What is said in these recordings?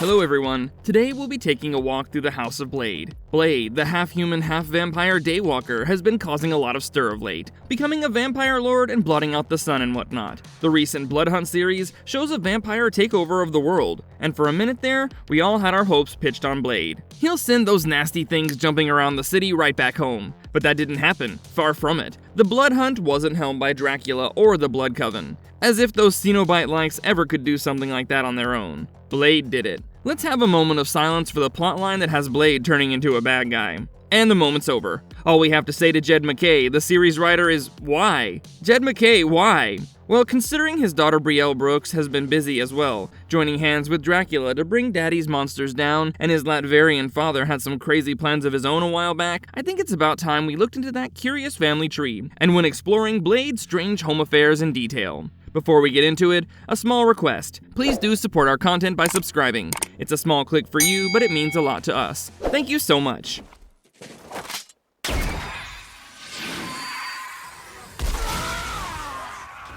Hello everyone, today we'll be taking a walk through the House of Blade. Blade, the half-human, half-vampire Daywalker, has been causing a lot of stir of late, becoming a vampire lord and blotting out the sun and whatnot. The recent Blood Hunt series shows a vampire takeover of the world, and for a minute there, we all had our hopes pitched on Blade. He'll send those nasty things jumping around the city right back home. But that didn't happen, far from it. The Blood Hunt wasn't helmed by Dracula or the Blood Coven, as if those Cenobite-likes ever could do something like that on their own. Blade did it. Let's have a moment of silence for the plotline that has Blade turning into a bad guy. And the moment's over. All we have to say to Jed MacKay, the series writer, is why? Jed MacKay, why? Well, considering his daughter Belle Brooks has been busy as well, joining hands with Dracula to bring Daddy's monsters down, and his Latvian father had some crazy plans of his own a while back, I think it's about time we looked into that curious family tree, and went exploring Blade's strange home affairs in detail. Before we get into it, a small request. Please do support our content by subscribing. It's a small click for you, but it means a lot to us. Thank you so much.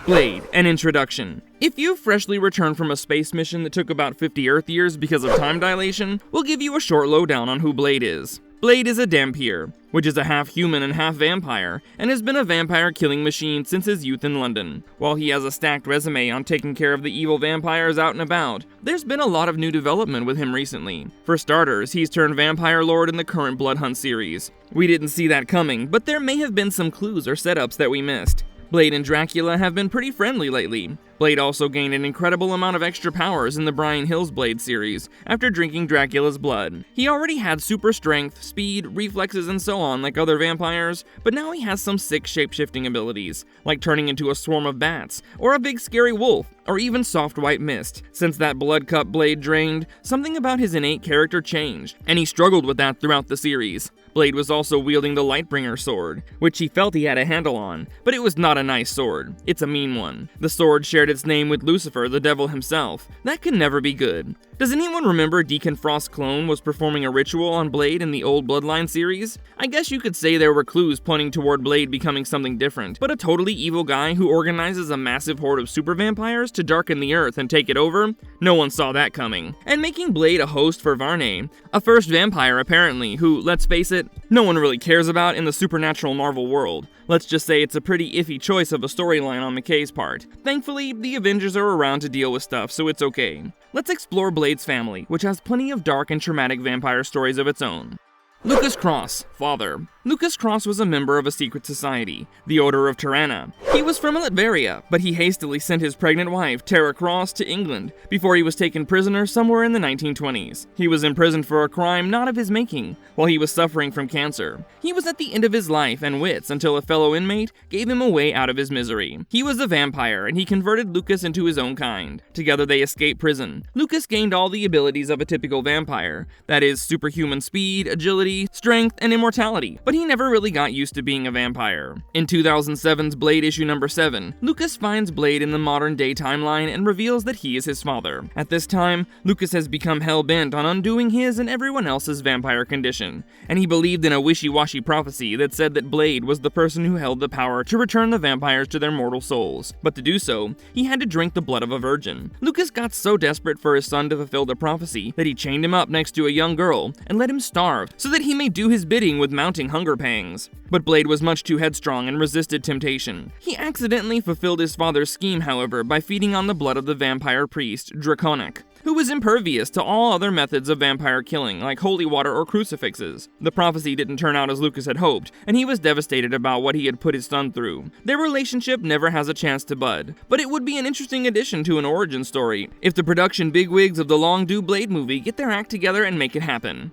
Blade, an introduction. If you've freshly returned from a space mission that took about 50 Earth years because of time dilation, we'll give you a short lowdown on who Blade is. Blade is a Dhampir, which is a half-human and half-vampire, and has been a vampire-killing machine since his youth in London. While he has a stacked resume on taking care of the evil vampires out and about, there's been a lot of new development with him recently. For starters, he's turned vampire lord in the current Blood Hunt series. We didn't see that coming, but there may have been some clues or setups that we missed. Blade and Dracula have been pretty friendly lately. Blade also gained an incredible amount of extra powers in the Brian Hill's Blade series, after drinking Dracula's blood. He already had super strength, speed, reflexes, and so on like other vampires, but now he has some sick shape-shifting abilities, like turning into a swarm of bats, or a big scary wolf, or even soft white mist. Since that blood cup Blade drained, something about his innate character changed, and he struggled with that throughout the series. Blade was also wielding the Lightbringer sword, which he felt he had a handle on, but it was not a nice sword. It's a mean one. The sword shared its name with Lucifer, the devil himself. That can never be good. Does anyone remember Deacon Frost's clone was performing a ritual on Blade in the old Bloodline series? I guess you could say there were clues pointing toward Blade becoming something different, but a totally evil guy who organizes a massive horde of super vampires to darken the earth and take it over? No one saw that coming. And making Blade a host for Varney, a first vampire apparently, who, let's face it, no one really cares about in the supernatural Marvel world. Let's just say it's a pretty iffy choice of a storyline on MacKay's part. Thankfully, the Avengers are around to deal with stuff, so it's okay. Let's explore Blade's family, which has plenty of dark and traumatic vampire stories of its own. Lucas Cross, father. Lucas Cross was a member of a secret society, the Order of Terra. He was from Latveria, but he hastily sent his pregnant wife, Terra Cross, to England before he was taken prisoner somewhere in the 1920s. He was imprisoned for a crime not of his making, while he was suffering from cancer. He was at the end of his life and wits until a fellow inmate gave him a way out of his misery. He was a vampire, and he converted Lucas into his own kind. Together they escaped prison. Lucas gained all the abilities of a typical vampire, that is, superhuman speed, agility, strength, and immortality, but he never really got used to being a vampire. In 2007's Blade issue number 7, Lucas finds Blade in the modern-day timeline and reveals that he is his father. At this time, Lucas has become hell-bent on undoing his and everyone else's vampire condition, and he believed in a wishy-washy prophecy that said that Blade was the person who held the power to return the vampires to their mortal souls. But to do so, he had to drink the blood of a virgin. Lucas got so desperate for his son to fulfill the prophecy that he chained him up next to a young girl and let him starve so that he may do his bidding with mounting hunger pangs. But Blade was much too headstrong and resisted temptation. He accidentally fulfilled his father's scheme, however, by feeding on the blood of the vampire priest, Draconic, who was impervious to all other methods of vampire killing, like holy water or crucifixes. The prophecy didn't turn out as Lucas had hoped, and he was devastated about what he had put his son through. Their relationship never has a chance to bud, but it would be an interesting addition to an origin story if the production bigwigs of the long-due Blade movie get their act together and make it happen.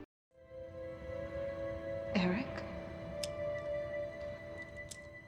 Eric?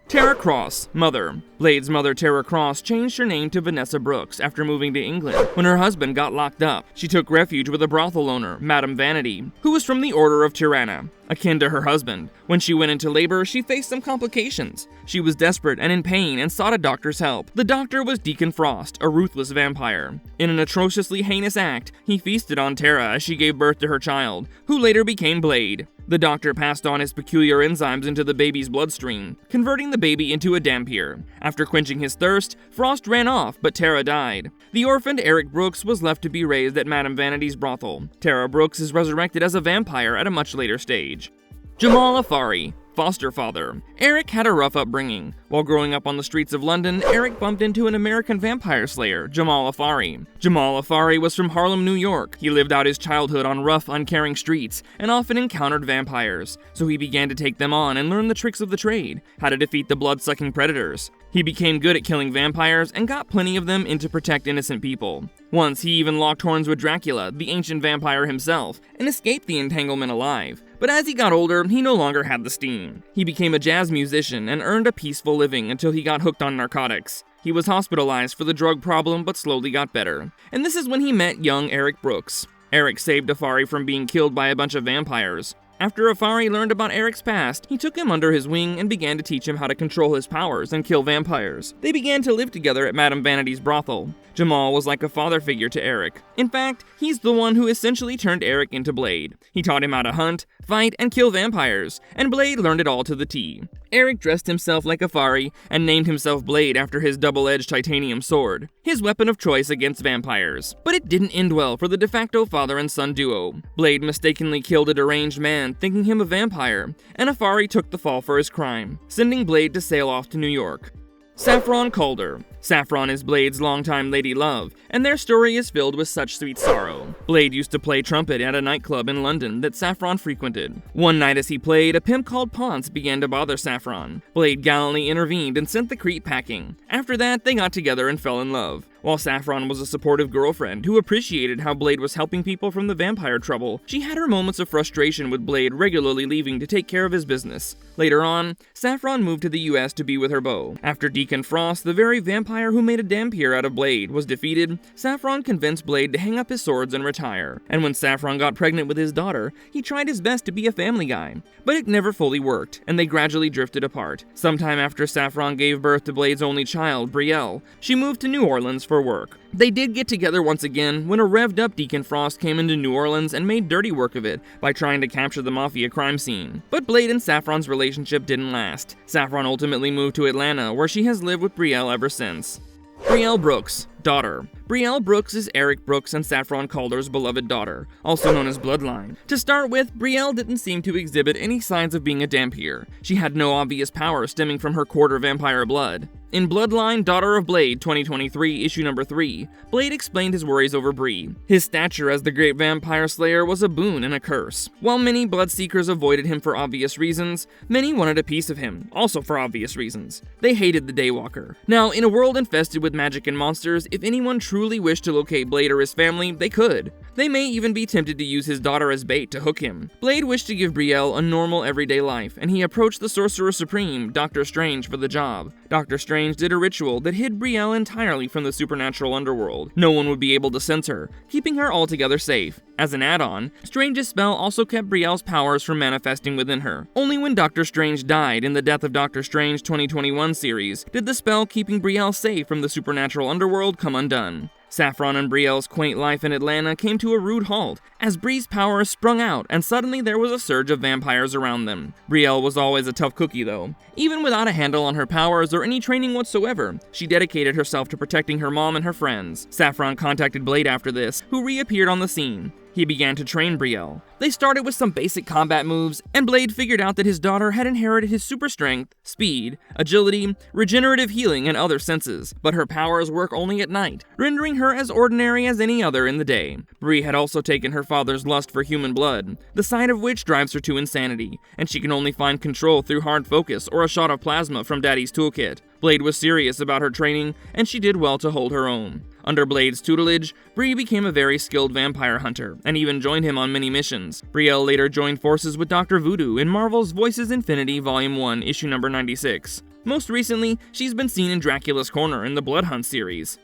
Terra Cross, mother. Blade's mother, Terra Cross, changed her name to Vanessa Brooks after moving to England. When her husband got locked up, she took refuge with a brothel owner, Madame Vanity, who was from the Order of Terra. akin to her husband. When she went into labor, she faced some complications. She was desperate and in pain and sought a doctor's help. The doctor was Deacon Frost, a ruthless vampire. In an atrociously heinous act, he feasted on Terra as she gave birth to her child, who later became Blade. The doctor passed on his peculiar enzymes into the baby's bloodstream, converting the baby into a Dhampir. After quenching his thirst, Frost ran off, but Terra died. The orphaned Eric Brooks was left to be raised at Madame Vanity's brothel. Terra Brooks is resurrected as a vampire at a much later stage. Jamal Afari, foster father. Eric had a rough upbringing. While growing up on the streets of London, Eric bumped into an American vampire slayer, Jamal Afari. Jamal Afari was from Harlem, New York. He lived out his childhood on rough, uncaring streets, and often encountered vampires. So he began to take them on and learn the tricks of the trade, how to defeat the blood-sucking predators. He became good at killing vampires and got plenty of them in to protect innocent people. Once he even locked horns with Dracula, the ancient vampire himself, and escaped the entanglement alive. But as he got older, he no longer had the steam. He became a jazz musician and earned a peaceful living until he got hooked on narcotics. He was hospitalized for the drug problem but slowly got better. And this is when he met young Eric Brooks. Eric saved Afari from being killed by a bunch of vampires. After Afari learned about Eric's past, he took him under his wing and began to teach him how to control his powers and kill vampires. They began to live together at Madame Vanity's brothel. Jamal was like a father figure to Eric. In fact, he's the one who essentially turned Eric into Blade. He taught him how to hunt, fight, and kill vampires, and Blade learned it all to the T. Eric dressed himself like Afari and named himself Blade after his double-edged titanium sword, his weapon of choice against vampires. But it didn't end well for the de facto father and son duo. Blade mistakenly killed a deranged man, thinking him a vampire, and Afari took the fall for his crime, sending Blade to sail off to New York. Saffron CDer. Saffron is Blade's longtime lady love, and their story is filled with such sweet sorrow. Blade used to play trumpet at a nightclub in London that Saffron frequented. One night as he played, a pimp called Ponce began to bother Saffron. Blade gallantly intervened and sent the creep packing. After that, they got together and fell in love. While Saffron was a supportive girlfriend who appreciated how Blade was helping people from the vampire trouble, she had her moments of frustration with Blade regularly leaving to take care of his business. Later on, Saffron moved to the US to be with her beau. After Deacon Frost, the very vampire who made a Dhampir out of Blade, was defeated, Saffron convinced Blade to hang up his swords and retire. And when Saffron got pregnant with his daughter, he tried his best to be a family guy. But it never fully worked, and they gradually drifted apart. Sometime after Saffron gave birth to Blade's only child, Brielle, she moved to New Orleans for work. They did get together once again when a revved-up Deacon Frost came into New Orleans and made dirty work of it by trying to capture the mafia crime scene. But Blade and Saffron's relationship didn't last. Saffron ultimately moved to Atlanta, where she has lived with Brielle ever since. Belle Brooks, daughter. Belle Brooks is Eric Brooks and Saffron CDer's beloved daughter, also known as Bloodline. To start with, Brielle didn't seem to exhibit any signs of being a Dhampir. She had no obvious power stemming from her quarter vampire blood. In Bloodline, Daughter of Blade 2023, issue number 3, Blade explained his worries over Bree. His stature as the great vampire slayer was a boon and a curse. While many bloodseekers avoided him for obvious reasons, many wanted a piece of him, also for obvious reasons. They hated the Daywalker. Now, in a world infested with magic and monsters, if anyone truly wished to locate Blade or his family, they could. They may even be tempted to use his daughter as bait to hook him. Blade wished to give Brielle a normal everyday life, and he approached the Sorcerer Supreme, Dr. Strange, for the job. Dr. Strange did a ritual that hid Brielle entirely from the supernatural underworld. No one would be able to sense her, keeping her altogether safe. As an add-on, Strange's spell also kept Brielle's powers from manifesting within her. Only when Dr. Strange died in the Death of Dr. Strange 2021 series did the spell keeping Brielle safe from the supernatural underworld come undone. Saffron and Brielle's quaint life in Atlanta came to a rude halt, as Bree's powers sprung out and suddenly there was a surge of vampires around them. Brielle was always a tough cookie though. Even without a handle on her powers or any training whatsoever, she dedicated herself to protecting her mom and her friends. Saffron contacted Blade after this, who reappeared on the scene. He began to train Brielle. They started with some basic combat moves, and Blade figured out that his daughter had inherited his super strength, speed, agility, regenerative healing, and other senses, but her powers work only at night, rendering her as ordinary as any other in the day. Bree had also taken her father's lust for human blood, the sight of which drives her to insanity, and she can only find control through hard focus or a shot of plasma from Daddy's toolkit. Blade was serious about her training, and she did well to hold her own. Under Blade's tutelage, Bree became a very skilled vampire hunter, and even joined him on many missions. Brielle later joined forces with Dr. Voodoo in Marvel's Voices Infinity Volume 1, issue number 96. Most recently, she's been seen in Dracula's Corner in the Blood Hunt series.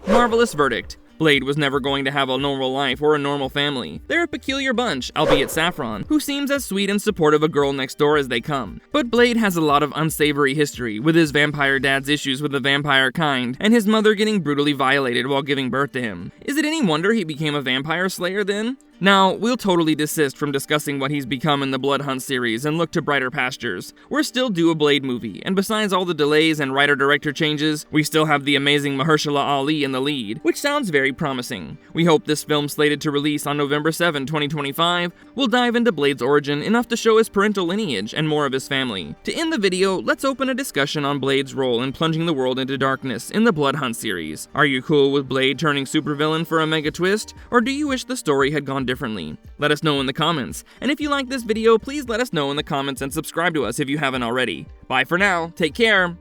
Marvelous Verdict. Blade was never going to have a normal life or a normal family. They're a peculiar bunch, albeit Saffron, who seems as sweet and supportive a girl next door as they come. But Blade has a lot of unsavory history, with his vampire dad's issues with the vampire kind, and his mother getting brutally violated while giving birth to him. Is it any wonder he became a vampire slayer then? Now, we'll totally desist from discussing what he's become in the Blood Hunt series and look to brighter pastures. We're still due a Blade movie, and besides all the delays and writer-director changes, we still have the amazing Mahershala Ali in the lead, which sounds very promising. We hope this film, slated to release on November 7, 2025, will dive into Blade's origin enough to show his parental lineage and more of his family. To end the video, let's open a discussion on Blade's role in plunging the world into darkness in the Blood Hunt series. Are you cool with Blade turning supervillain for a mega twist, or do you wish the story had gone differently? Let us know in the comments, and if you like this video, please let us know in the comments and subscribe to us if you haven't already. Bye for now, take care!